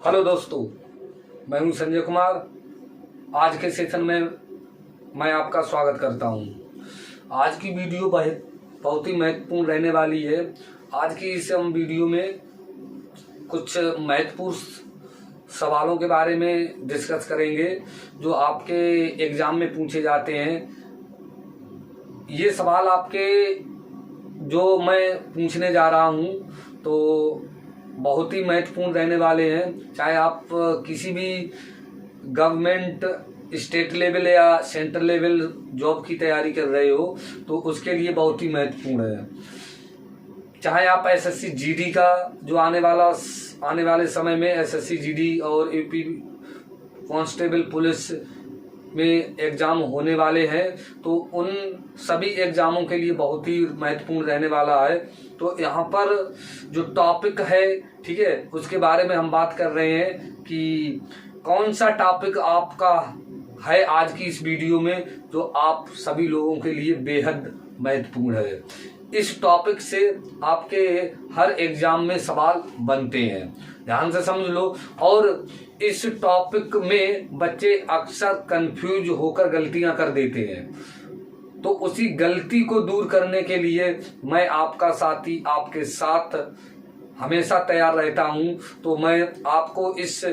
Hello दोस्तों, मैं हूं संजय कुमार। आज के सेशन में मैं आपका स्वागत करता हूं। आज की वीडियो बहुत ही महत्वपूर्ण रहने वाली है। आज की इस हम वीडियो में कुछ महत्वपूर्ण सवालों के बारे में डिस्कस करेंगे जो आपके एग्जाम में पूछे जाते हैं। ये सवाल आपके जो मैं पूछने जा रहा हूं तो बहुत ही महत्वपूर्ण रहने वाले हैं। चाहे आप किसी भी गवर्नमेंट स्टेट लेवल या सेंट्रल लेवल जॉब की तैयारी कर रहे हो तो उसके लिए बहुत ही महत्वपूर्ण है। चाहे आप एसएससी जीडी का जो आने वाले समय में एसएससी जीडी और यूपी कांस्टेबल पुलिस में एग्जाम होने वाले हैं तो उन सभी एग्जामों के लिए बहुत ही महत्वपूर्ण रहने वाला है। तो यहाँ पर जो टॉपिक है, ठीक है, उसके बारे में हम बात कर रहे हैं कि कौन सा टॉपिक आपका है आज की इस वीडियो में जो आप सभी लोगों के लिए बेहद महत्वपूर्ण है। इस टॉपिक से आपके हर एग्जाम में सवाल बनते हैं, ध्यान से समझ लो। और इस टॉपिक में बच्चे अक्सर कंफ्यूज होकर गलतियां कर देते हैं, तो उसी गलती को दूर करने के लिए मैं आपका साथी आपके साथ हमेशा तैयार रहता हूं। तो मैं आपको इस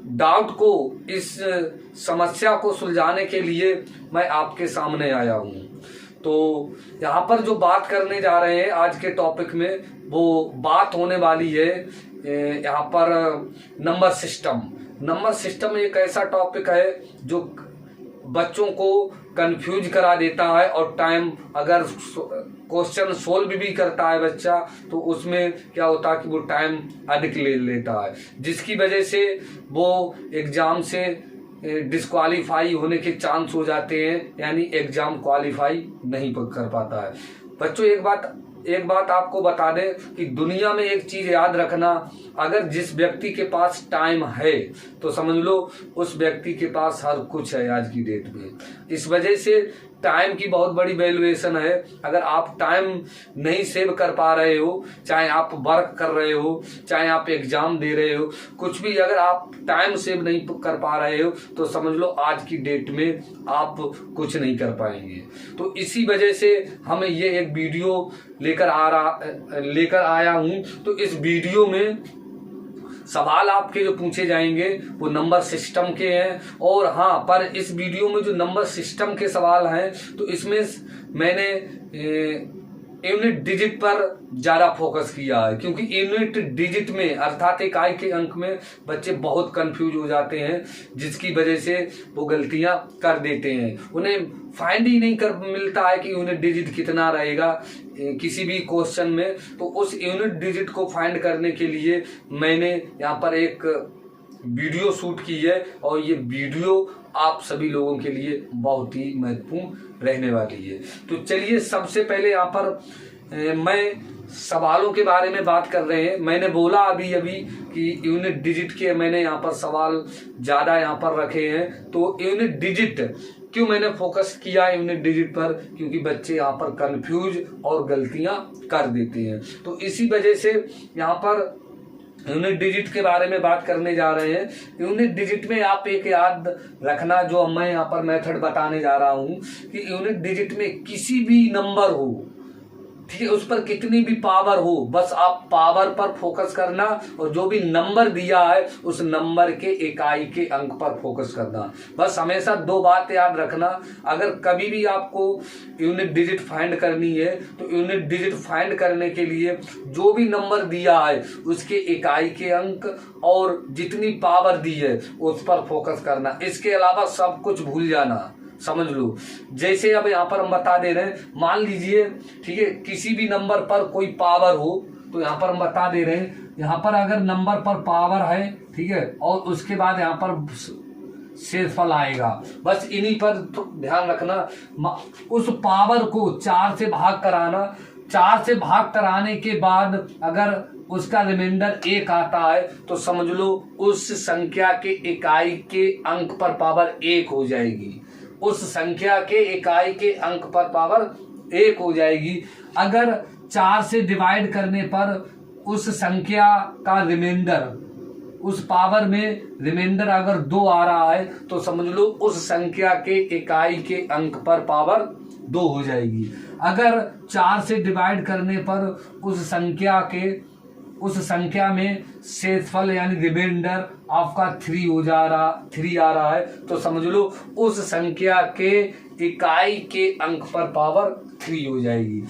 डाउट को, इस समस्या को सुलझाने के लिए मैं आपके सामने आया हूं। तो यहाँ पर जो बात करने जा रहे हैं आज के टॉपिक में, वो बात होने वाली है यहाँ पर नंबर सिस्टम। नंबर सिस्टम एक ऐसा टॉपिक है जो बच्चों को कंफ्यूज करा देता है और टाइम, अगर क्वेश्चन सोल्व भी करता है बच्चा तो उसमें क्या होता है कि वो टाइम अधिक ले लेता है, जिसकी वजह से वो एग्जाम से डिस्क्वालीफाई होने के चांस हो जाते हैं, यानी एग्जाम क्वालिफाई नहीं कर पाता है। बच्चों एक बात आपको बता दें कि दुनिया में एक चीज याद रखना, अगर जिस व्यक्ति के पास टाइम है तो समझ लो उस व्यक्ति के पास हर कुछ है आज की डेट में। इस वजह से टाइम की बहुत बड़ी वैल्यूएशन है। अगर आप टाइम नहीं सेव कर पा रहे हो, चाहे आप वर्क कर रहे हो, चाहे आप एग्जाम दे रहे हो, कुछ भी अगर आप टाइम सेव नहीं कर पा रहे हो तो समझ लो आज की डेट में आप कुछ नहीं कर पाएंगे। तो इसी वजह से हम ये एक वीडियो लेकर आया हूं। तो इस वीडियो में सवाल आपके जो पूछे जाएंगे वो नंबर सिस्टम के हैं। और हाँ, पर इस वीडियो में जो नंबर सिस्टम के सवाल हैं तो इसमें मैंने यूनिट डिजिट पर ज्यादा फोकस किया है, क्योंकि यूनिट डिजिट में अर्थात इकाई के अंक में बच्चे बहुत कंफ्यूज हो जाते हैं, जिसकी वजह से वो गलतियां कर देते हैं। उन्हें फाइंड ही नहीं कर मिलता है कि यूनिट डिजिट कितना रहेगा किसी भी क्वेश्चन में। तो उस यूनिट डिजिट को फाइंड करने के लिए मैंने यहाँ पर एक वीडियो शूट की है और ये वीडियो आप सभी लोगों के लिए बहुत ही महत्वपूर्ण रहने वाली है। तो चलिए, सबसे पहले यहाँ पर मैं सवालों के बारे में बात कर रहे हैं। मैंने बोला अभी कि यूनिट डिजिट के मैंने यहाँ पर सवाल ज्यादा यहाँ पर रखे हैं। तो यूनिट डिजिट क्यों मैंने फोकस किया यूनिट डिजिट पर, क्योंकि बच्चे यहाँ पर कंफ्यूज और गलतियां कर देते हैं। तो इसी वजह से यहाँ पर यूनिट डिजिट के बारे में बात करने जा रहे हैं। यूनिट डिजिट में आप एक याद रखना, जो मैं यहाँ पर मेथड बताने जा रहा हूं, कि यूनिट डिजिट में किसी भी नंबर हो, ठीक है, उस पर कितनी भी पावर हो, बस आप पावर पर फोकस करना और जो भी नंबर दिया है उस नंबर के इकाई के अंक पर फोकस करना। बस हमेशा दो बात याद रखना। अगर कभी भी आपको यूनिट डिजिट फाइंड करनी है तो यूनिट डिजिट फाइंड करने के लिए जो भी नंबर दिया है उसके इकाई के अंक और जितनी पावर दी है उस पर फोकस करना। इसके अलावा सब कुछ भूल जाना, समझ लो। जैसे अब यहाँ पर हम बता दे रहे हैं, मान लीजिए, ठीक है, किसी भी नंबर पर कोई पावर हो, तो यहाँ पर हम बता दे रहे हैं, यहाँ पर अगर नंबर पर पावर है, ठीक है, और उसके बाद यहाँ पर शेषफल आएगा, बस इन्हीं पर तो ध्यान रखना। उस पावर को 4 से भाग कराना। 4 से भाग कराने के बाद अगर उसका रिमाइंडर 1 आता है तो समझ लो उस संख्या के इकाई के अंक पर पावर 1 हो जाएगी। उस संख्या के इकाई के अंक पर पावर 1 हो जाएगी। अगर 4 से डिवाइड करने पर उस संख्या का रिमाइंडर उस पावर में रिमाइंडर अगर 2 आ रहा है तो समझ लो उस संख्या के इकाई के अंक पर पावर 2 हो जाएगी। अगर 4 से डिवाइड करने पर उस संख्या में शेषफल यानी रिमाइंडर आपका 3 आ रहा है तो समझ लो उस संख्या के इकाई के अंक पर पावर 3 हो जाएगी।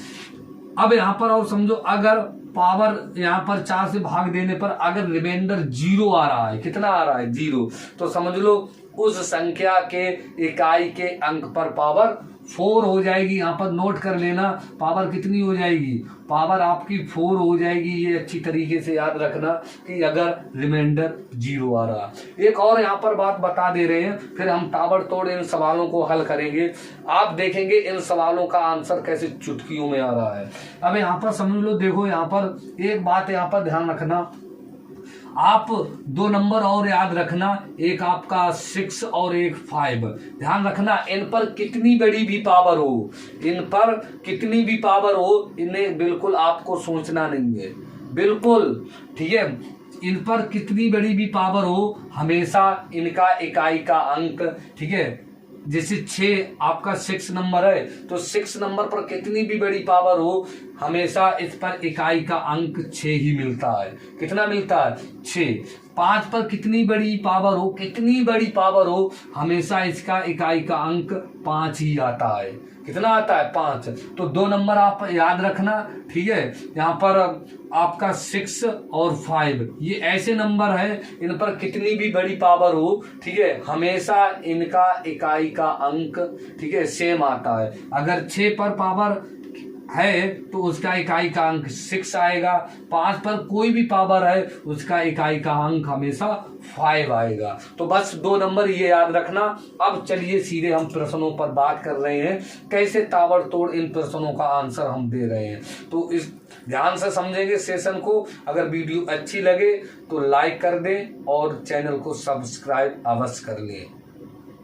अब यहाँ पर और समझो, अगर पावर यहाँ पर 4 से भाग देने पर अगर रिमाइंडर 0 आ रहा है, कितना आ रहा है 0, तो समझ लो उस संख्या के इकाई के अंक पर पावर 4 हो जाएगी। यहाँ पर नोट कर लेना पावर कितनी हो जाएगी, पावर आपकी 4 हो जाएगी। ये अच्छी तरीके से याद रखना कि अगर रिमाइंडर 0 आ रहा। एक और यहाँ पर बात बता दे रहे हैं, फिर हम ताबड़तोड़ इन सवालों को हल करेंगे। आप देखेंगे इन सवालों का आंसर कैसे चुटकियों में आ रहा है। अब यहाँ पर समझ लो, देखो यहाँ पर एक बात यहाँ पर ध्यान रखना, आप 2 नंबर और याद रखना, एक आपका 6 और एक 5। ध्यान रखना इन पर कितनी बड़ी भी पावर हो, इन्हें बिल्कुल आपको सोचना नहीं है, बिल्कुल ठीक है। इन पर कितनी बड़ी भी पावर हो, हमेशा इनका इकाई का अंक, ठीक है, जैसे 6 आपका 6 नंबर है तो 6 नंबर पर कितनी भी बड़ी पावर हो, हमेशा इस पर इकाई का अंक 6 ही मिलता है। कितना मिलता है 6। 5 पर कितनी बड़ी पावर हो, हमेशा इसका इकाई का अंक 5 ही आता है। कितना आता है 5। तो 2 नंबर आप याद रखना, ठीक है। यहाँ पर आपका 6 और 5 ये ऐसे नंबर है, इन पर कितनी भी बड़ी पावर हो, ठीक है, हमेशा इनका इकाई का अंक, ठीक है, सेम आता है। अगर 6 पर पावर है तो उसका इकाई का अंक 6 आएगा। 5 पर कोई भी पावर है उसका इकाई का अंक हमेशा 5 आएगा। तो बस 2 नंबर ये याद रखना। अब चलिए सीधे हम प्रश्नों पर बात कर रहे हैं, कैसे ताबड़तोड़ इन प्रश्नों का आंसर हम दे रहे हैं। तो इस ध्यान से समझेंगे सेशन को। अगर वीडियो अच्छी लगे तो लाइक कर दें और चैनल को सब्सक्राइब अवश्य कर लें।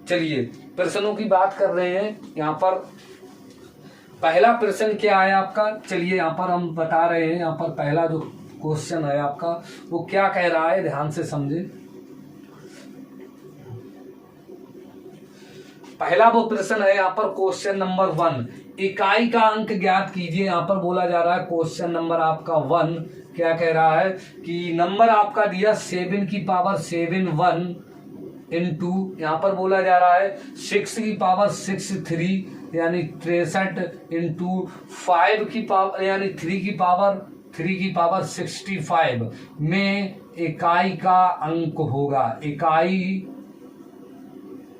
चलिए प्रश्नों की बात कर रहे हैं। यहाँ पर पहला प्रश्न क्या है आपका, चलिए यहाँ पर हम बता रहे हैं। यहाँ पर पहला जो क्वेश्चन है आपका वो क्या कह रहा है, ध्यान से समझे। पहला वो प्रश्न है यहाँ पर क्वेश्चन नंबर 1, इकाई का अंक ज्ञात कीजिए। यहाँ पर बोला जा रहा है क्वेश्चन नंबर आपका 1 क्या कह रहा है कि नंबर आपका दिया 7 की पावर 7 1 इंटू, यहाँ पर बोला जा रहा है 6 की पावर 6 3 यानी 63 इंटू 5 की पावर यानी 3 की पावर 65 में इकाई का अंक होगा। इकाई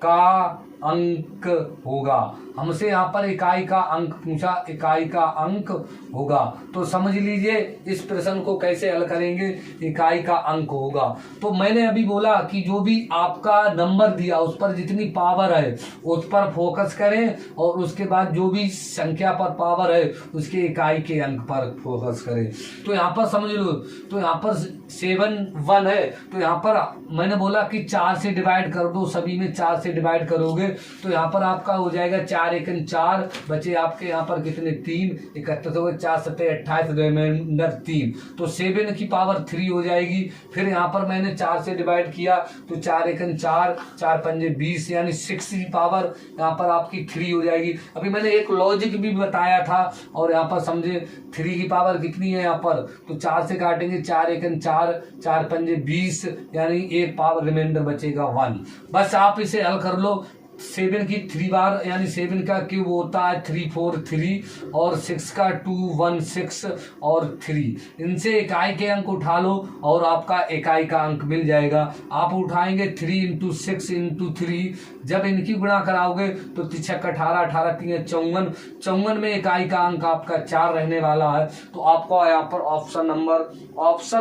का अंक होगा। हमसे यहाँ पर इकाई का अंक पूछा, इकाई का अंक होगा। तो समझ लीजिए इस प्रश्न को कैसे हल करेंगे। इकाई का अंक होगा तो मैंने अभी बोला कि जो भी आपका नंबर दिया उस पर जितनी पावर है उस पर फोकस करें और उसके बाद जो भी संख्या पर पावर है उसके इकाई के अंक पर फोकस करें। तो यहाँ पर समझ लो, तो यहाँ पर 7 1 है तो यहाँ पर मैंने बोला कि 4 से डिवाइड कर दो, सभी में 4 से डिवाइड करोगे तो यहाँ पर आपका हो जाएगा 4 1 4, बचे आपके यहाँ पर कितने 3, 31 हो गए, 4 7 28, रिमाइंडर 3, तो 7 की पावर 3 हो जाएगी। फिर यहाँ पर मैंने 4 से डिवाइड किया तो 4 1 4, 4 5 20 यानी 6 की पावर यहाँ पर आपकी 3 हो जाएगी। अभी मैंने एक लॉजिक भी बताया था और यहाँ पर समझे 3 की पावर कितनी है यहाँ पर, तो 4 से काटेंगे 4 1 4, 4 5 20 यानी एक पावर रिमाइंडर बचेगा 1। बस आप इसे हल कर लो। 7 की 3 बार यानी 7 का क्यूब होता है 3 4 3 और 6 का 2 1 6 और 3, इनसे इकाई के अंक उठा लो और आपका इकाई का अंक मिल जाएगा। आप उठाएंगे 3 इंटू 6 इंटू 3, जब इनकी गुणा कराओगे तो 6 18 18 3 54, 54 में इकाई का अंक आपका 4 रहने वाला है। तो आपका यहाँ पर ऑप्शन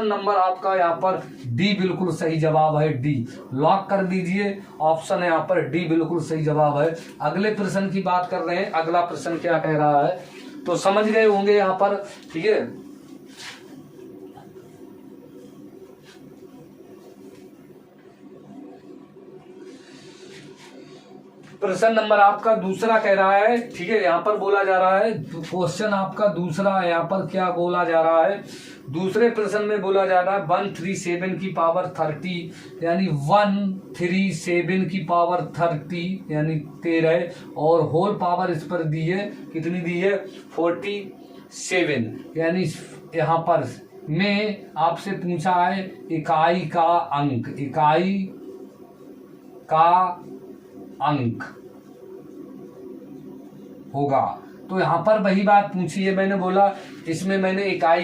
नंबर आपका यहाँ पर डी बिल्कुल सही जवाब है। डी लॉक कर दीजिए, ऑप्शन है यहाँ पर डी बिल्कुल सही जवाब है। अगले प्रश्न की बात कर रहे हैं। अगला प्रश्न क्या कह रहा है तो समझ गए होंगे यहाँ पर, ठीक है। प्रश्न नंबर आपका दूसरा कह रहा है, ठीक है, यहाँ पर बोला जा रहा है क्वेश्चन आपका दूसरा है, यहाँ पर क्या बोला जा रहा है, दूसरे प्रश्न में बोला जा रहा है 137 की पावर 30 यानी 137 की पावर 30 यानी 13 और होल पावर इस पर दी है, कितनी दी है 47, यानी यहाँ पर में आपसे पूछा है इकाई का अंक, इकाई का अंक होगा। तो यहाँ पर वही बात पूछी है, मैंने बोला इसमें मैंने इकाई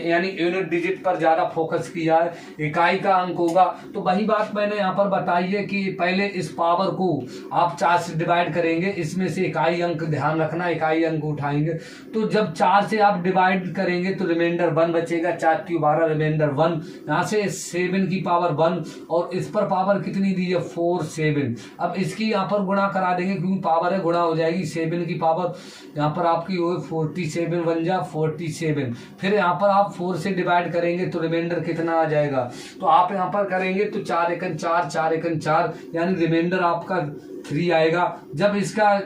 यानी यूनिट डिजिट पर ज्यादा फोकस किया है, इकाई का अंक होगा। तो वही बात मैंने यहाँ पर बताई है कि पहले इस पावर को आप 4 से डिवाइड करेंगे, इसमें से इकाई अंक ध्यान रखना, इकाई अंक उठाएंगे। तो जब 4 से आप डिवाइड करेंगे तो रिमाइंडर 1 बचेगा, 4 × 12 रिमाइंडर 1, यहाँ से 7 की पावर 1 और इस पर पावर कितनी दी है 47। अब इसकी यहाँ पर गुणा करा देंगे क्योंकि पावर है, गुणा हो जाएगी, 7 की पावर यहाँ पर आपकी वो 47 बन जा 47, फिर यहाँ पर आप 4 से डिवाइड करेंगे तो रिमाइंडर कितना आ जाएगा। तो आप यहाँ पर करेंगे तो 4 × 4 4 × 4 यानी रिमाइंडर आपका 3 आएगा। जब इसका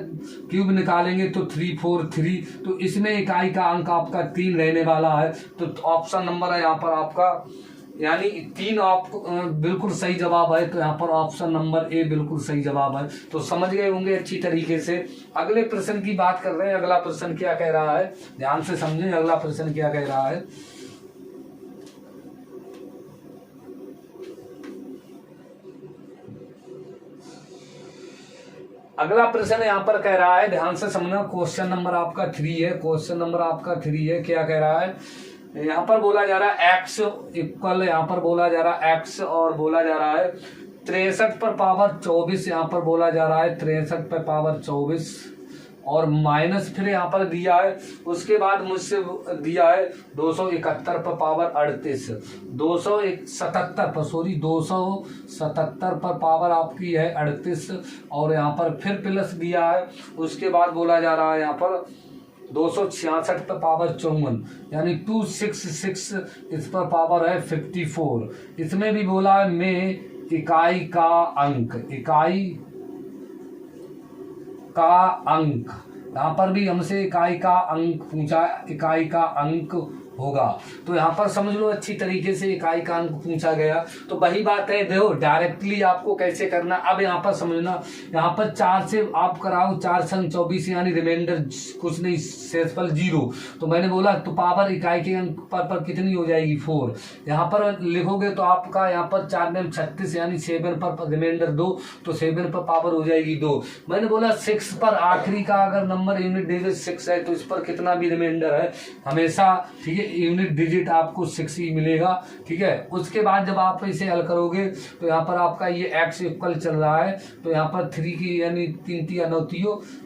क्यूब निकालेंगे तो 3 4 3, तो इसमें इकाई का अंक आपका 3 रहने वाला है। तो ऑप्शन नंबर है यहाँ पर आपका यानी 3 बिल्कुल सही जवाब है। तो यहाँ पर ऑप्शन नंबर ए बिल्कुल सही जवाब है। तो समझ गए होंगे अच्छी तरीके से। अगले प्रश्न की बात कर रहे हैं, अगला प्रश्न क्या कह रहा है, ध्यान से समझें अगला प्रश्न क्या कह रहा है। अगला प्रश्न यहाँ पर कह रहा है, ध्यान से समझना, क्वेश्चन नंबर आपका 3 है, क्वेश्चन नंबर आपका 3 है। क्या कह रहा है, यहाँ पर बोला जा रहा है x इक्वल, यहाँ पर बोला जा रहा है x और बोला जा रहा है 63 पर पावर 24, यहाँ पर बोला जा रहा है 63 पर पावर 24 और माइनस फिर यहाँ पर दिया है, उसके बाद मुझसे दिया है 271 पर पावर 38, 277 पर पावर आपकी है 38 और यहाँ पर फिर प्लस दिया है। उसके बाद बोला जा रहा है यहाँ पर 266 पर पावर 54 यानी 266, इस पर पावर है 54। इसमें भी बोला है में इकाई का अंक, इकाई का अंक, यहाँ पर भी हमसे इकाई का अंक पूछा, इकाई का अंक होगा। तो यहाँ पर समझ लो अच्छी तरीके से इकाई का अंक पूछा गया। तो वही बात है, देखो डायरेक्टली आपको कैसे करना। अब यहाँ पर समझना, यहाँ पर 4 से आप कराओ, 4 संग 24 यानी रिमाइंडर कुछ नहीं, शेषफल 0। तो मैंने बोला तो पावर इकाई के अंक पर कितनी हो जाएगी 4। यहाँ पर लिखोगे तो आपका यहाँ पर 4 में 36 यानी 7 पर रिमाइंडर 2, तो 7 पर पावर हो जाएगी 2। मैंने बोला 6 पर आखिरी का अगर नंबर यूनिट डिजिट 6 है तो इस पर कितना भी रिमाइंडर है हमेशा, ठीक है, यूनिट डिजिट आपको 6 ही मिलेगा, ठीक है। उसके बाद जब आप इसे हल करोगे तो यहाँ पर आपका ये x इक्वल चल रहा है, तो यहाँ पर 3 की यानी 3 × 9 =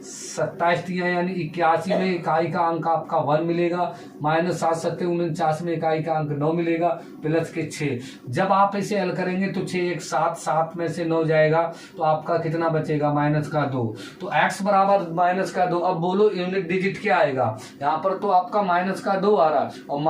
27 यानी 81 में इकाई का अंक आपका 1 मिलेगा, माइनस 7 7 49 में इकाई का अंक 9 मिलेगा, प्लस के 6। जब आप इसे हल करेंगे तो 6 1 7, 7 में से 9 जाएगा तो आपका कितना बचेगा -2। तो x बराबर -2। अब बोलो यूनिट डिजिट क्या आएगा, यहाँ पर तो आपका -2 आ रहा है और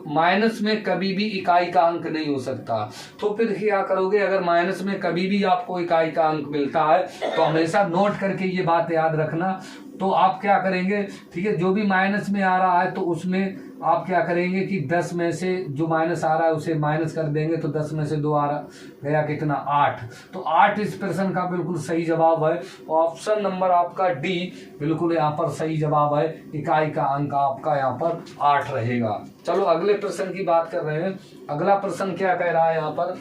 माइनस में कभी भी इकाई का अंक नहीं हो सकता। तो फिर क्या करोगे, अगर माइनस में कभी भी आपको इकाई का अंक मिलता है तो हमेशा नोट करके ये बात याद रखना। तो आप क्या करेंगे, ठीक है, जो भी माइनस में आ रहा है तो उसमें आप क्या करेंगे कि 10 में से जो माइनस आ रहा है उसे माइनस कर देंगे, तो 10 में से 2 आ रहा गया कितना 8। तो 8 इस प्रश्न का बिल्कुल सही जवाब है। ऑप्शन नंबर आपका डी बिल्कुल यहाँ पर सही जवाब है, इकाई का अंक आपका यहाँ पर 8 रहेगा। चलो अगले प्रश्न की बात कर रहे हैं। अगला प्रश्न क्या कह रहा है यहाँ पर,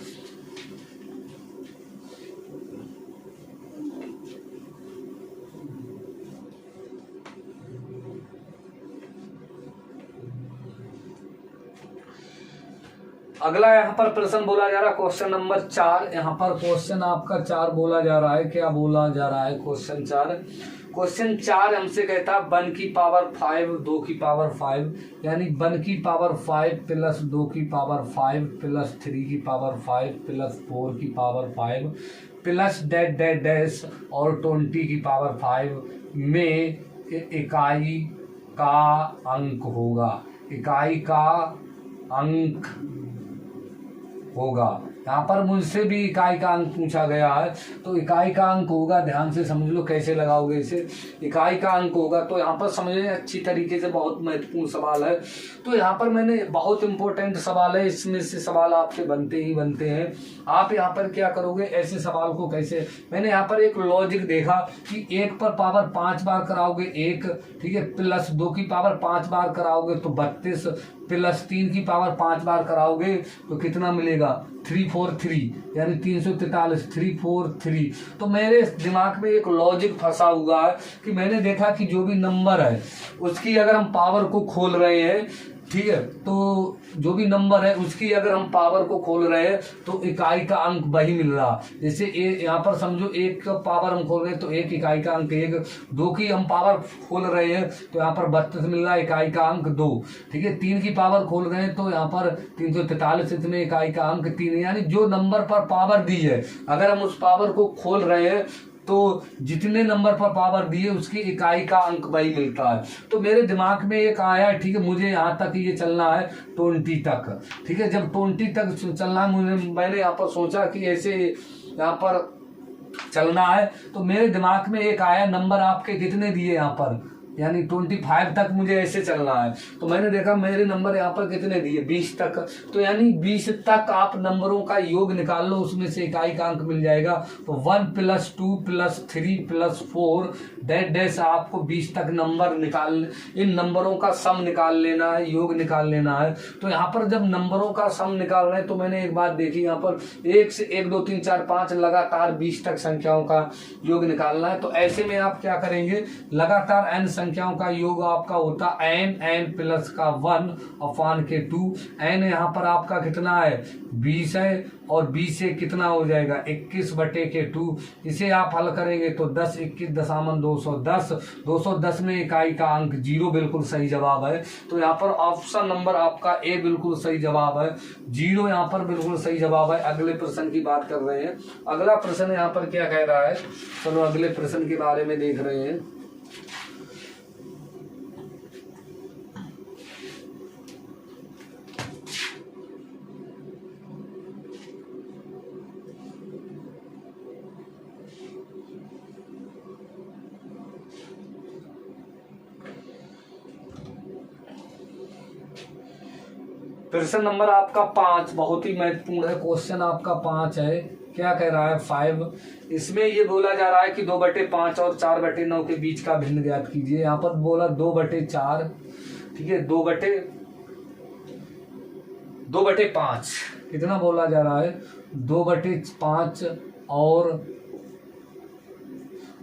अगला यहाँ पर प्रश्न बोला जा रहा है क्वेश्चन नंबर 4। यहाँ पर क्वेश्चन आपका 4 बोला जा रहा है। क्या बोला जा रहा है क्वेश्चन 4? क्वेश्चन 4 हमसे कहता है 1 की पावर 5 2 की पावर 5 यानी 1 की पावर 5 प्लस 2 की पावर 5 प्लस 3 की पावर 5 प्लस 4 की power 5 plus dash dash dash और 20 की पावर 5 में इकाई का अंक होगा, इकाई का अंक होगा। यहाँ पर मुझसे भी इकाई का अंक पूछा गया है, तो इकाई का अंक होगा, ध्यान से समझ लो कैसे लगाओगे इसे। इकाई का अंक होगा तो यहाँ पर समझे अच्छी तरीके से, बहुत महत्वपूर्ण सवाल है। तो यहाँ पर मैंने बहुत इंपॉर्टेंट सवाल है, इसमें से सवाल आपके बनते ही बनते हैं। आप यहाँ पर क्या करोगे, ऐसे सवाल को कैसे, मैंने यहाँ पर एक लॉजिक देखा कि 1 पर पावर 5 बार कराओगे 1, ठीक है, प्लस 2 की पावर 5 बार कराओगे तो 32, प्लस 3 की पावर 5 बार कराओगे तो कितना मिलेगा, 343, यानी 343, 343। तो मेरे दिमाग में एक लॉजिक फंसा हुआ है कि मैंने देखा कि जो भी नंबर है उसकी अगर हम पावर को खोल रहे हैं, ठीक है, तो जो भी नंबर है उसकी अगर हम पावर को खोल रहे हैं तो इकाई का अंक वही मिल रहा। जैसे यहाँ पर समझो 1 का पावर हम खोल रहे हैं तो 1 इकाई का अंक 1, 2 की हम पावर खोल रहे हैं तो यहाँ पर 32 मिल रहा है, इकाई का अंक 2, ठीक है, 3 की पावर खोल रहे हैं तो यहाँ पर 343, इसमें इकाई का अंक 3, यानी जो नंबर पर पावर दी है अगर हम उस पावर को खोल रहे हैं तो जितने नंबर पर पावर दी है उसकी इकाई का अंक वही मिलता है। तो मेरे दिमाग में एक आया, ठीक है, मुझे यहाँ तक ये चलना है 20 तक, ठीक है, जब 20 तक चलना है मैंने यहाँ पर सोचा कि ऐसे यहाँ पर चलना है, तो मेरे दिमाग में एक आया, नंबर आपके कितने दिए यहाँ पर, यानी 25 तक मुझे ऐसे चलना है। तो मैंने देखा मेरे नंबर यहाँ पर कितने दिए, 20 तक, तो यानी 20 तक आप नंबरों का योग निकाल लो, उसमें से इकाई का अंक मिल जाएगा। तो 1 + 2 + 3 + 4 डैश आपको 20 तक नंबर निकाल, इन नंबरों का सम निकाल लेना है, योग निकाल लेना है। तो यहाँ पर जब नंबरों का सम निकाल रहे हैं तो मैंने एक बात देखी, यहाँ पर 1 से 1 2 3 4 5 लगातार 20 तक संख्याओं का योग निकालना है। तो ऐसे में आप क्या करेंगे, लगातार n संख्याओं का योग आपका होता n प्लस का 1/2। n यहाँ पर आपका कितना है, 20 है, और 20 से कितना हो जाएगा, 21/2। इसे आप हल करेंगे तो 10 21 210, 210 में इकाई का अंक 0 बिल्कुल सही जवाब है। तो यहाँ पर ऑप्शन नंबर आपका ए बिल्कुल सही जवाब है, 0 यहाँ पर बिल्कुल सही जवाब है। अगले प्रश्न की बात कर रहे हैं, अगला प्रश्न यहाँ पर क्या कह रहा है, चलो अगले प्रश्न के बारे में देख रहे हैं। प्रश्न नंबर आपका 5 बहुत ही महत्वपूर्ण है, क्वेश्चन आपका 5 है। क्या कह रहा है, 5, इसमें ये बोला जा रहा है कि 2/5 और 4/9 के बीच का भिन्न ज्ञात कीजिए। यहाँ पर बोला 2/4, ठीक है, 2/5 कितना बोला जा रहा है, 2/5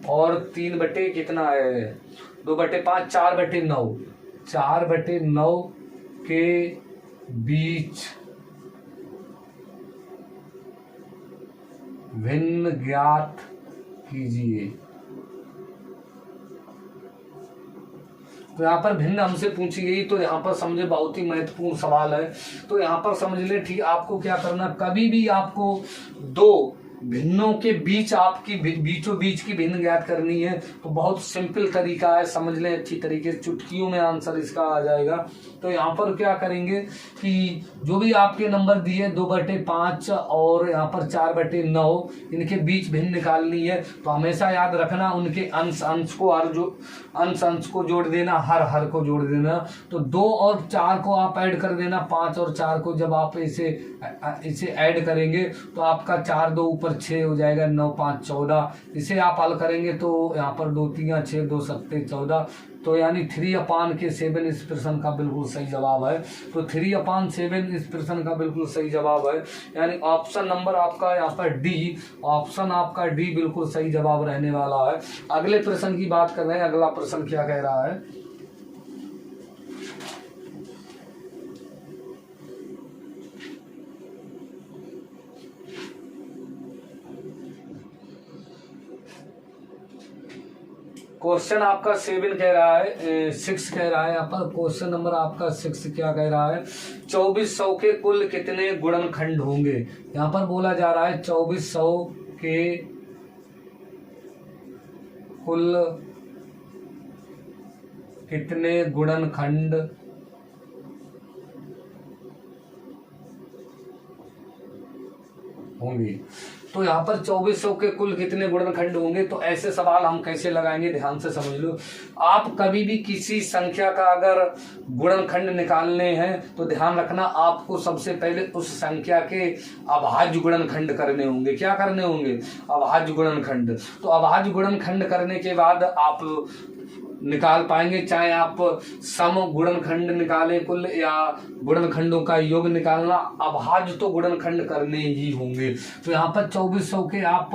और 3 बटे कितना है, 2/5 4/9, 4/9 के बीच भिन्न ज्ञात कीजिए। तो यहाँ पर भिन्न हमसे पूछी गई, तो यहाँ पर समझे बहुत ही महत्वपूर्ण सवाल है। तो यहाँ पर समझ ले, ठीक, आपको क्या करना, कभी भी आपको 2 भिन्नों के बीच आपकी बीचों बीच की भिन्न ज्ञात करनी है तो बहुत सिंपल तरीका है, समझ लें अच्छी तरीके से, चुटकियों में आंसर इसका आ जाएगा। तो यहाँ पर क्या करेंगे कि जो भी आपके नंबर दिए 2/5 और यहाँ पर 4/9, इनके बीच भिन्न निकालनी है। तो हमेशा याद रखना उनके अंश को, हर जो अंश को जोड़ देना, हर को जोड़ देना। तो 2 और 4 को आप ऐड कर देना, 5 और 4 को जब आप इसे ऐड करेंगे तो आपका 4 2 ऊपर 6 हो जाएगा, 9 5 14। इसे आप हल करेंगे तो यहाँ पर 2 3 6 2 7 14, तो यानी 3/7 इस प्रश्न का बिल्कुल सही जवाब है। तो 3/7 इस प्रश्न का बिल्कुल सही जवाब है, यानी ऑप्शन नंबर आपका यहाँ पर डी, ऑप्शन आपका डी बिल्कुल सही जवाब रहने वाला है। अगले प्रश्न की बात कर रहे हैं, अगला प्रश्न क्या कह रहा है, क्वेश्चन आपका 7 कह रहा है, 6 कह रहा है यहाँ पर, क्वेश्चन नंबर आपका 6 क्या कह रहा है, 2400 के कुल कितने गुणनखंड होंगे। यहाँ पर बोला जा रहा है 2400 के कुल कितने गुणनखंड होंगे। तो यहाँ पर 2400 के कुल कितने गुणनखंड होंगे? तो ऐसे सवाल हम कैसे लगाएंगे, ध्यान से समझ लो। आप कभी भी किसी संख्या का अगर गुणनखंड निकालने हैं तो ध्यान रखना आपको सबसे पहले उस संख्या के अभाज्य गुणनखंड करने होंगे। क्या करने होंगे? अभाज्य गुणनखंड। तो अभाज्य गुणनखंड करने के बाद आप निकाल पाएंगे, चाहे आप सम गुणनखंड निकालें कुल या गुणनखंडों का योग निकालना, अभाज्य तो गुणनखंड करने ही होंगे। तो यहाँ पर 2400 के आप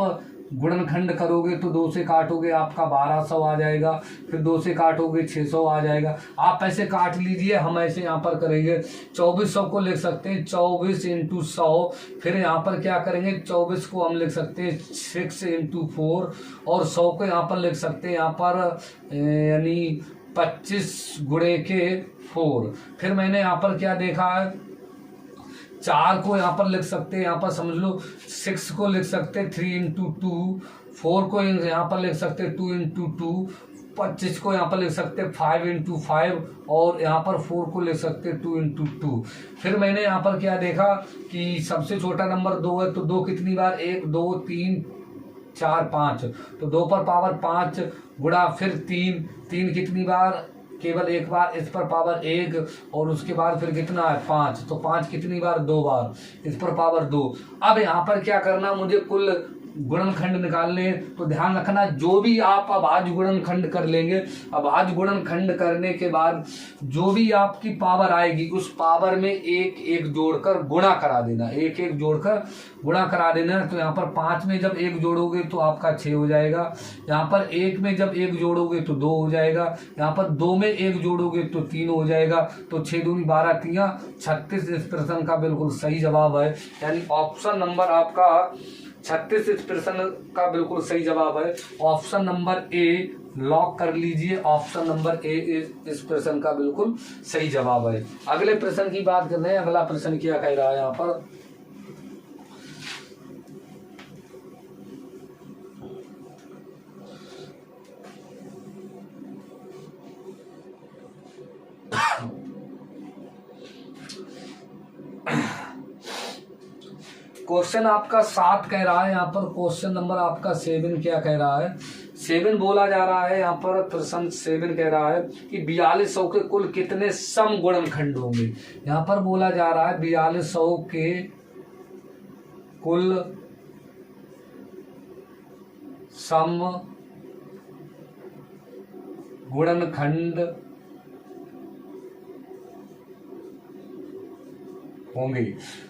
गुणनखंड करोगे तो 2 से काटोगे आपका 1200 आ जाएगा, फिर 2 से काटोगे 600 आ जाएगा। आप ऐसे काट लीजिए, हम ऐसे यहाँ पर करेंगे। 2400 को लिख सकते हैं 24 इंटू 100, फिर यहाँ पर क्या करेंगे 24 को हम लिख सकते हैं 6 इंटू 4, और 100 को यहाँ पर लिख सकते हैं यहाँ पर यानी 25 गुणे के 4। फिर मैंने यहाँ पर क्या देखा है, 4 को यहाँ पर लिख सकते हैं, यहाँ पर समझ लो 6 को लिख सकते हैं 3 इंटू 2, 4 को यहाँ पर लिख सकते हैं 2 इंटू 2, 25 को यहाँ पर लिख सकते हैं 5 इंटू 5, और यहाँ पर 4 को लिख सकते हैं 2 इंटू 2। फिर मैंने यहाँ पर क्या देखा कि सबसे छोटा नंबर 2 है, तो 2 कितनी बार, 1 2 3 4 5, तो 2 पर पावर 5 गुणा फिर 3 कितनी बार, केवल एक बार, इस पर पावर 1, और उसके बाद फिर कितना है 5, तो 5 कितनी बार, 2 बार, इस पर पावर 2। अब यहाँ पर क्या करना, मुझे कुल गुणनखंड निकालने, तो ध्यान रखना जो भी आप अभाज्य गुणनखंड कर लेंगे, अभाज्य गुणनखंड करने के बाद जो भी आपकी पावर आएगी उस पावर में एक एक जोड़कर गुणा करा देना, एक एक जोड़कर गुणा करा देना। तो यहाँ पर 5 में जब 1 जोड़ोगे तो आपका 6 हो जाएगा, यहाँ पर 1 में जब 1 जोड़ोगे तो 2 हो जाएगा, यहाँ पर 2 में 1 जोड़ोगे तो 3 हो जाएगा, तो 6 दूनी 12 3 36 इस प्रश्न का बिल्कुल सही जवाब है। यानी ऑप्शन नंबर आपका 36 इस प्रश्न का बिल्कुल सही जवाब है। ऑप्शन नंबर ए लॉक कर लीजिए, ऑप्शन नंबर ए इस प्रश्न का बिल्कुल सही जवाब है। अगले प्रश्न की बात कर रहे हैं। अगला प्रश्न क्या कह रहा है यहाँ पर, क्वेश्चन आपका 7 कह रहा है यहाँ पर। क्वेश्चन नंबर आपका 7 क्या कह रहा है, 7 बोला जा रहा है यहाँ पर। प्रश्न 7 कह रहा है कि 4200 के कुल कितने सम गुणनखंड होंगे। यहाँ पर बोला जा रहा है 4200 के कुल सम गुणनखंड होंगे।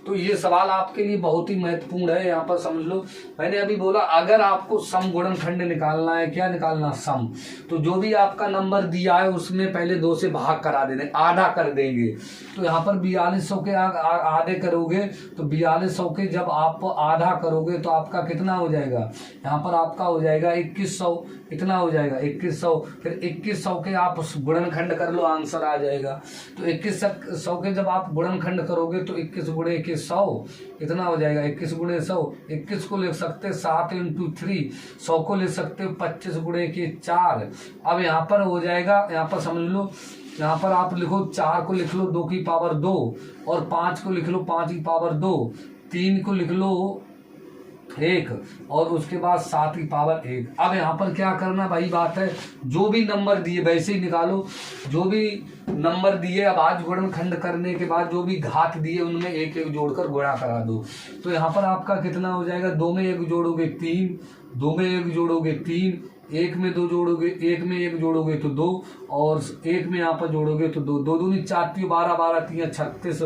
तो ये सवाल आपके लिए बहुत ही महत्वपूर्ण है, यहाँ पर समझ लो। मैंने अभी बोला अगर आपको सम गुणनखंड निकालना है, क्या निकालना, सम, तो जो भी आपका नंबर दिया है उसमें पहले 2 से भाग करा देने, आधा कर देंगे। तो यहाँ पर 4200 के आधे करोगे तो 4200 के जब आप आधा करोगे तो आपका कितना हो जाएगा, यहाँ पर आपका हो जाएगा 2100, कितना हो जाएगा 2100। फिर 2100 के आप गुणनखंड कर लो, आंसर आ जाएगा। तो 2100 के जब आप गुणनखंड करोगे तो 21 गुणे 2100 कितना हो जाएगा, 21 गुणे 100, 21 को लिख सकते 7 इंटू 3, 100 को लिख सकते 25 गुणे के 4। अब यहाँ पर हो जाएगा, यहाँ पर समझ लो, यहाँ पर आप लिखो 4 को लिख लो 2 की पावर 2, और 5 को लिख लो 5 की पावर 2, 3 को लिख लो 1, और उसके बाद 7 की पावर 1। अब यहाँ पर क्या करना भाई, बात है जो भी नंबर दिए वैसे ही निकालो, जो भी नंबर दिए अभाज्य गुणनखंड करने के बाद जो भी घात दिए उनमें एक एक जोड़कर गुणा करा दो। तो यहाँ पर आपका कितना हो जाएगा, 2 में 1 जोड़ोगे 3, 2 में 1 जोड़ोगे 3, 1 में 2 जोड़ोगे, 1 में 1 जोड़ोगे तो 2, और 1 में यहाँ पर जोड़ोगे तो 2, 2 दूनी 4, 12 12 3 36,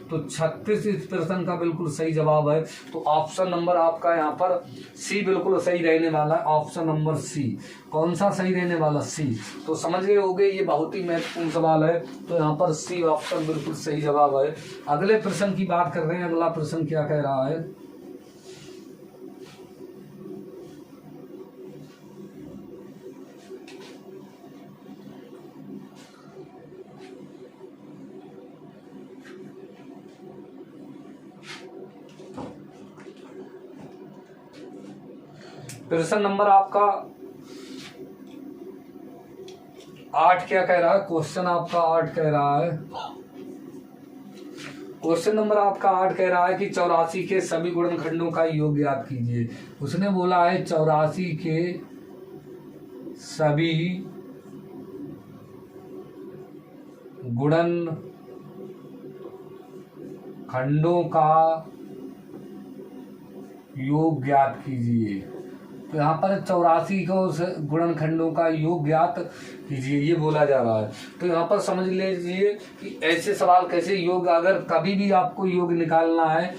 तो 36 इस प्रश्न का बिल्कुल सही जवाब है। तो ऑप्शन नंबर आपका यहाँ पर सी बिल्कुल सही रहने वाला है। ऑप्शन नंबर सी, कौन सा सही रहने वाला, सी। तो समझ गए होगे, ये बहुत ही महत्वपूर्ण सवाल है। तो यहाँ पर सी ऑप्शन बिल्कुल सही जवाब है। अगले प्रश्न की बात कर रहे हैं। अगला प्रश्न क्या कह रहा है, प्रश्न नंबर आपका 8 क्या कह रहा है, क्वेश्चन आपका 8 कह रहा है क्वेश्चन नंबर आपका 8 कह रहा है कि 84 के सभी गुणनखंडों का योग ज्ञात कीजिए। उसने बोला है 84 के सभी गुणनखंडों का योग ज्ञात कीजिए। तो यहाँ पर 84 को गुणनखंडों का योग ज्ञात कीजिए ये बोला जा रहा है। तो यहाँ पर समझ लीजिए कि ऐसे सवाल कैसे योग, अगर कभी भी आपको योग निकालना है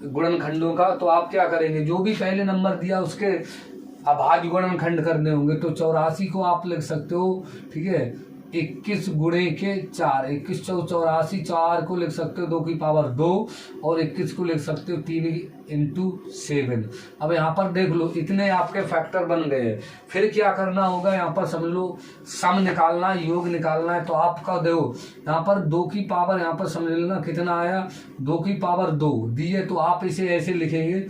गुणनखंडों का तो आप क्या करेंगे, जो भी पहले नंबर दिया उसके अभाज्य गुणनखंड करने होंगे। तो 84 को आप लिख सकते हो, ठीक है, 21 गुणे के 4, 21 चौ 84, 4 को लिख सकते हो 2 की पावर 2 और 21 को लिख सकते हो 3 इंटू 7। अब यहाँ पर देख लो इतने आपके फैक्टर बन गए हैं। फिर क्या करना होगा, यहाँ पर समझ लो सम निकालना है, योग निकालना है। तो आपका देखो यहाँ पर 2 की पावर, यहाँ पर समझ लेना कितना आया, 2 की पावर 2 दी है। तो आप इसे ऐसे लिखेंगे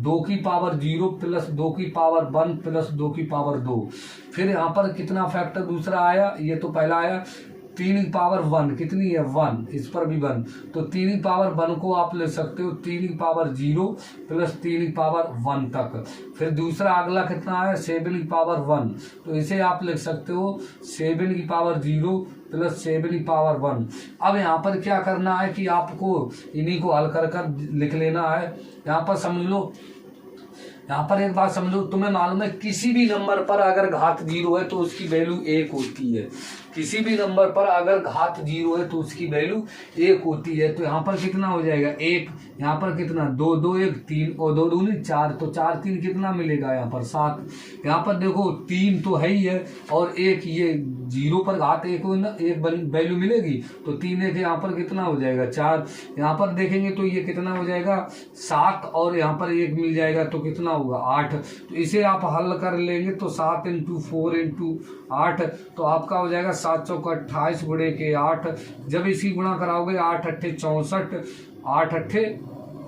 2 की पावर 0 प्लस 2 की पावर 1 प्लस 2 की पावर 2। फिर यहाँ पर कितना फैक्टर दूसरा आया, ये तो पहला आया 3 की पावर 1 कितनी है 1, इस पर भी 1। तो 3 की पावर 1 को आप ले सकते हो 3 की पावर 0 प्लस 3 की पावर 1 तक। फिर दूसरा अगला कितना है 7 की पावर 1, तो इसे आप लिख सकते हो 7 की पावर 0 प्लस 7 की पावर 1। अब यहाँ पर क्या करना है कि आपको इन्हीं को हल कर कर लिख लेना है। यहाँ पर समझ लो, यहाँ पर एक बात समझो, तुम्हें मालूम है किसी भी नंबर पर अगर घात 0 है तो उसकी वैल्यू 1 होती है। किसी भी नंबर पर अगर घात 0 है तो उसकी वैल्यू 1 होती है। तो यहाँ पर कितना हो जाएगा 1, यहाँ पर कितना 2 2 1 3 और 2 दूनी 4, तो 4 3 कितना मिलेगा यहाँ पर 7। यहाँ पर देखो 3 तो है ही है और 1 ये 0 पर घात 1 वैल्यू मिलेगी, तो 3 1 यहाँ पर कितना हो जाएगा 4। यहाँ पर देखेंगे तो ये कितना हो जाएगा 7 और यहाँ पर 1 मिल जाएगा तो कितना होगा 8। तो इसे आप हल कर लेंगे तो 7 इंटू 4 इंटू 8, तो आपका हो जाएगा 7 चौका 28 गुणे के 8। जब इसी गुणा कराओगे 8 अट्ठे 64, 8 अट्ठे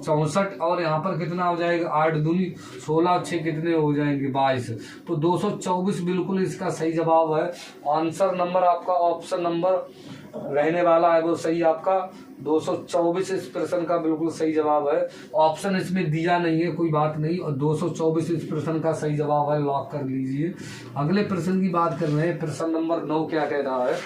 64 और यहाँ पर कितना हो जाएगा 8 दूनी 16, 6 कितने हो जाएंगे 22। तो 224 बिल्कुल इसका सही जवाब है। आंसर नंबर आपका ऑप्शन नंबर रहने वाला है वो सही, आपका 224 इस प्रश्न का बिल्कुल सही जवाब है। ऑप्शन इसमें दिया नहीं है, कोई बात नहीं, और 224 इस प्रश्न का सही जवाब है, लॉक कर लीजिए। अगले प्रश्न की बात कर रहे हैं, प्रश्न नंबर 9 क्या कह रहा है।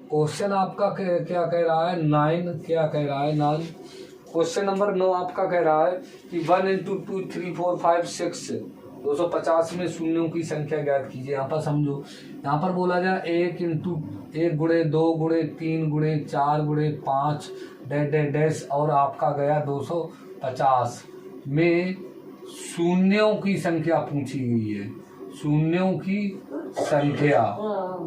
क्वेश्चन आपका क्या कह रहा है 9, क्या कह रहा है 9। क्वेश्चन नंबर 9 आपका कह रहा है कि 1 इंटू 2 3 4 5 6 250 में शून्यों की संख्या ज्ञात कीजिए। यहाँ पर समझो, यहाँ पर बोला जाए 1 इंटू 1 गुणे 2 गुणे 3 गुणे 4 गुणे 5 डैश डैश डैश और आपका गया 250 में शून्यों की संख्या पूछी गई है। शून्यों की संख्या,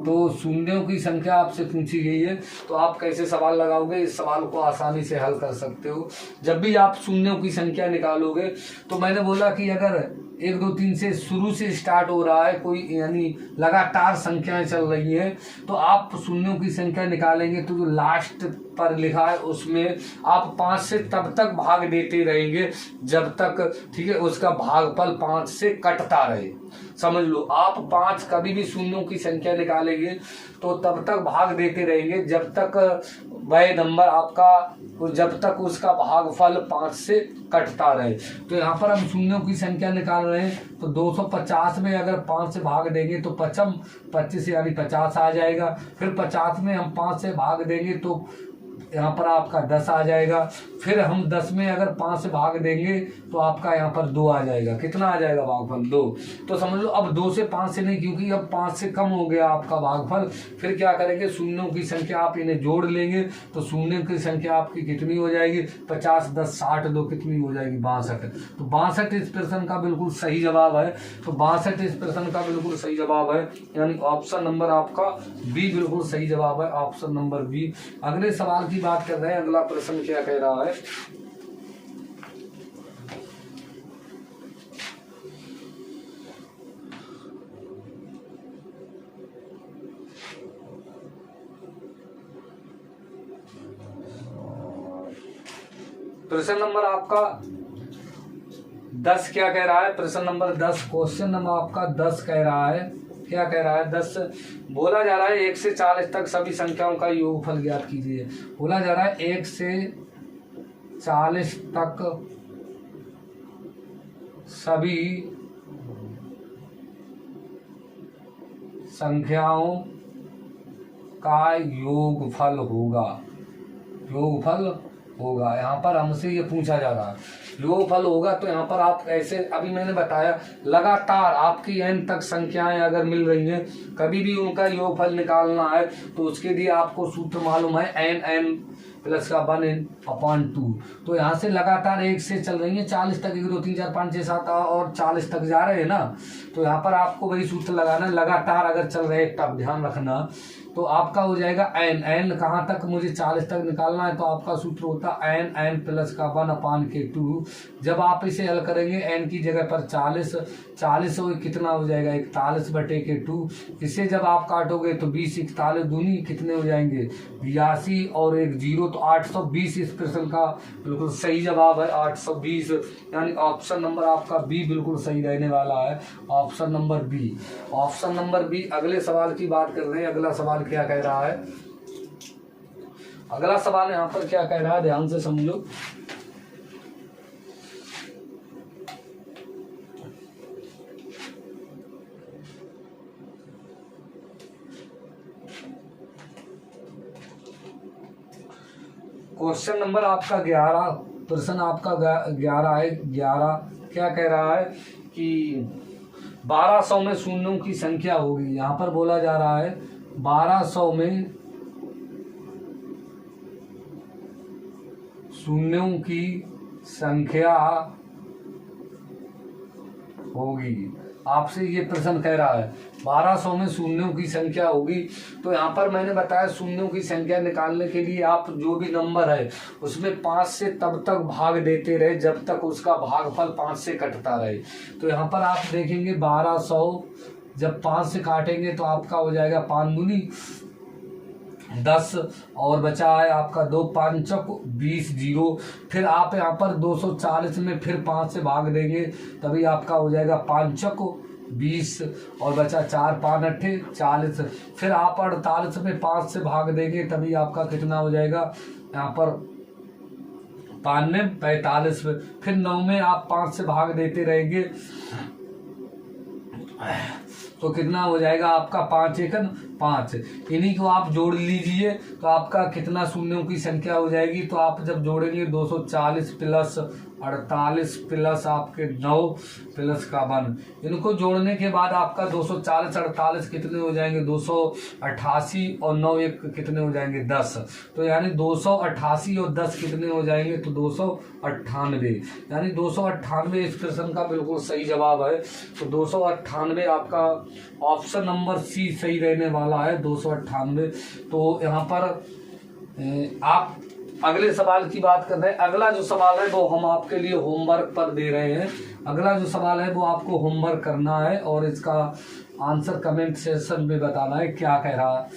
तो शून्यों की संख्या आपसे पूछी गई है तो आप कैसे सवाल लगाओगे, इस सवाल को आसानी से हल कर सकते हो। जब भी आप शून्यों की संख्या निकालोगे तो मैंने बोला कि अगर 1 2 3 से शुरू से स्टार्ट हो रहा है कोई, यानी लगातार संख्याएं चल रही हैं, तो आप शून्यों की संख्या निकालेंगे तो जो लास्ट पर लिखा है उसमें आप 5 से तब तक भाग देते रहेंगे जब तक, ठीक है, उसका भागफल 5 से कटता रहे। समझ लो, आप 5 कभी भी शून्यों की संख्या निकालेंगे तो तब तक भाग देते रहेंगे जब तक वह नंबर आपका, जब तक उसका भागफल 5 से कटता रहे। तो यहाँ पर हम शून्यों की संख्या निकाल रहे हैं, तो 250 में अगर 5 से भाग देंगे तो 25 यानी 50 आ जाएगा। फिर 50 में हम 5 से भाग देंगे तो यहाँ पर आपका 10 आ जाएगा। फिर हम 10 में अगर 5 से भाग देंगे तो आपका यहाँ पर 2 आ जाएगा। कितना आ जाएगा भागफल 2। तो समझ लो अब 2 से 5 से नहीं, क्योंकि अब 5 से कम हो गया आपका भागफल। फिर क्या करेंगे, शून्यों की संख्या आप इन्हें जोड़ लेंगे तो शून्यों की संख्या आपकी कितनी हो जाएगी 50 10 60 2 कितनी हो जाएगी 62। तो 62 इस प्रश्न का बिल्कुल सही जवाब है। तो 62 इस प्रश्न का बिल्कुल सही जवाब है, यानी ऑप्शन नंबर आपका बी बिल्कुल सही जवाब है, ऑप्शन नंबर बी। अगले सवाल की बात कर रहे हैं, अगला प्रश्न क्या कह रहा है। प्रश्न नंबर आपका 10 क्या कह रहा है? प्रश्न नंबर 10, क्वेश्चन नंबर आपका 10 कह रहा है, क्या कह रहा है? 10 बोला जा रहा है 1 से 40 तक सभी संख्याओं का योगफल ज्ञात कीजिए। बोला जा रहा है 1 से 40 तक सभी संख्याओं का योगफल होगा। योगफल होगा, यहाँ पर हमसे ये पूछा जा रहा है योगफल होगा। तो यहाँ पर आप ऐसे, अभी मैंने बताया लगातार आपकी n तक संख्याएं अगर मिल रही हैं, कभी भी उनका योगफल निकालना है तो उसके लिए आपको सूत्र मालूम है n प्लस का 1/2। तो यहाँ से लगातार 1 से चल रही है 40 तक, 1 2 3 4 5 6 7 और 40 तक जा रहे हैं ना। तो यहाँ पर आपको वही सूत्र लगाना, लगातार अगर चल रहे हैं तब ध्यान रखना। तो आपका हो जाएगा n कहाँ तक, मुझे 40 तक निकालना है। तो आपका सूत्र होता है n प्लस का 1/2। जब आप इसे हल करेंगे n की जगह पर 40 हो कितना हो जाएगा 41/2। इसे जब आप काटोगे तो 20 41 दूनी कितने हो जाएंगे 82 और 1 0, तो 820 इस प्रश्न का बिल्कुल सही जवाब है 820। यानी ऑप्शन नंबर आपका बी बिल्कुल सही रहने वाला है, option number B. Option number B. अगले सवाल की बात कर रहे हैं, अगला सवाल क्या कह रहा है? अगला सवाल यहाँ पर क्या कह रहा है, ध्यान से समझो। क्वेश्चन नंबर आपका 11, प्रश्न आपका 11 है। 11 क्या कह रहा है कि 1200 में शून्यों की संख्या होगी। यहाँ पर बोला जा रहा है 1200 में शून्यों की संख्या होगी। आपसे ये प्रश्न कह रहा है 1200 में शून्यों की संख्या होगी। तो यहाँ पर मैंने बताया शून्यों की संख्या निकालने के लिए आप जो भी नंबर है उसमें 5 से तब तक भाग देते रहे जब तक उसका भागफल 5 से कटता रहे। तो यहाँ पर आप देखेंगे 1200 जब 5 से काटेंगे तो आपका हो जाएगा 5 दूनी 10 और बचा है आपका 2 5 20 0। फिर आप यहाँ पर 240 में फिर 5 से भाग देंगे तभी आपका हो जाएगा 5 20 और बचा 4 5 8 40। फिर आप 48 में 5 से भाग देंगे तभी आपका कितना हो जाएगा यहाँ पर 5 में 45। फिर 9 में आप 5 से भाग देते रहेंगे तो कितना हो जाएगा आपका 5 1 5। इन्हीं को आप जोड़ लीजिए तो आपका कितना शून्यों की संख्या हो जाएगी। तो आप जब जोड़ेंगे 240 प्लस 48 प्लस आपके 9 प्लस का 1, इनको जोड़ने के बाद आपका 240 48 कितने हो जाएंगे 288 और 9 1 कितने हो जाएंगे 10। तो यानी 288 और 10 कितने हो जाएंगे तो 298। यानी 298 इस प्रश्न का बिल्कुल सही जवाब है। तो 298 आपका ऑप्शन नंबर सी सही रहने वाला है 298। तो यहाँ पर आप अगले सवाल की बात कर रहे हैं। अगला जो सवाल है वो हम आपके लिए होमवर्क पर दे रहे हैं। अगला जो सवाल है वो आपको होमवर्क करना है और इसका आंसर कमेंट सेक्शन में बताना है क्या कह रहा है।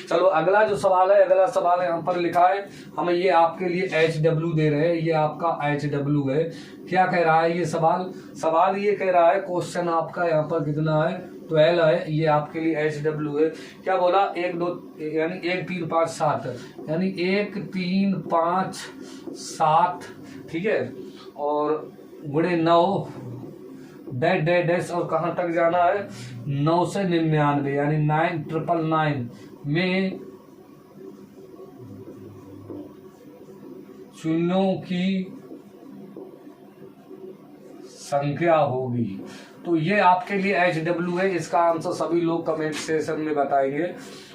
चलो अगला जो सवाल है, अगला सवाल यहाँ पर लिखा है, हमें ये आपके लिए HW दे रहे हैं, ये आपका HW है। क्या कह रहा है ये सवाल ये कह रहा है, क्वेश्चन आपका यहाँ पर कितना है 12 है, ये आपके लिए HW है। क्या बोला 1 2 यानी 1 3 5 7 यानी 1 3 5 7 ठीक है और गुणे 9 डैश डैश डैश और कहाँ तक जाना है 9 से 99 यानी 999 में शून्यों की संख्या होगी। तो ये आपके लिए HW है। इसका आंसर सभी लोग कमेंट सेक्शन में बताएंगे।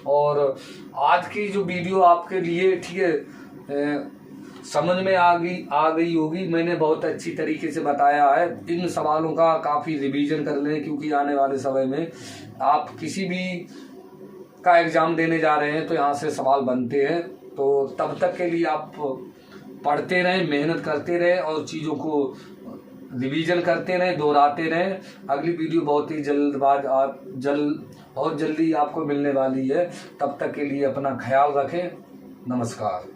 और आज की जो वीडियो आपके लिए ठीक है समझ में आ गई होगी। मैंने बहुत अच्छी तरीके से बताया है। इन सवालों का काफ़ी रिवीजन कर लें क्योंकि आने वाले समय में आप किसी भी का एग्ज़ाम देने जा रहे हैं तो यहाँ से सवाल बनते हैं। तो तब तक के लिए आप पढ़ते रहें, मेहनत करते रहें और चीज़ों को रिवीजन करते रहें, दोहराते रहें। अगली वीडियो बहुत ही बहुत जल्दी आपको मिलने वाली है। तब तक के लिए अपना ख्याल रखें। नमस्कार।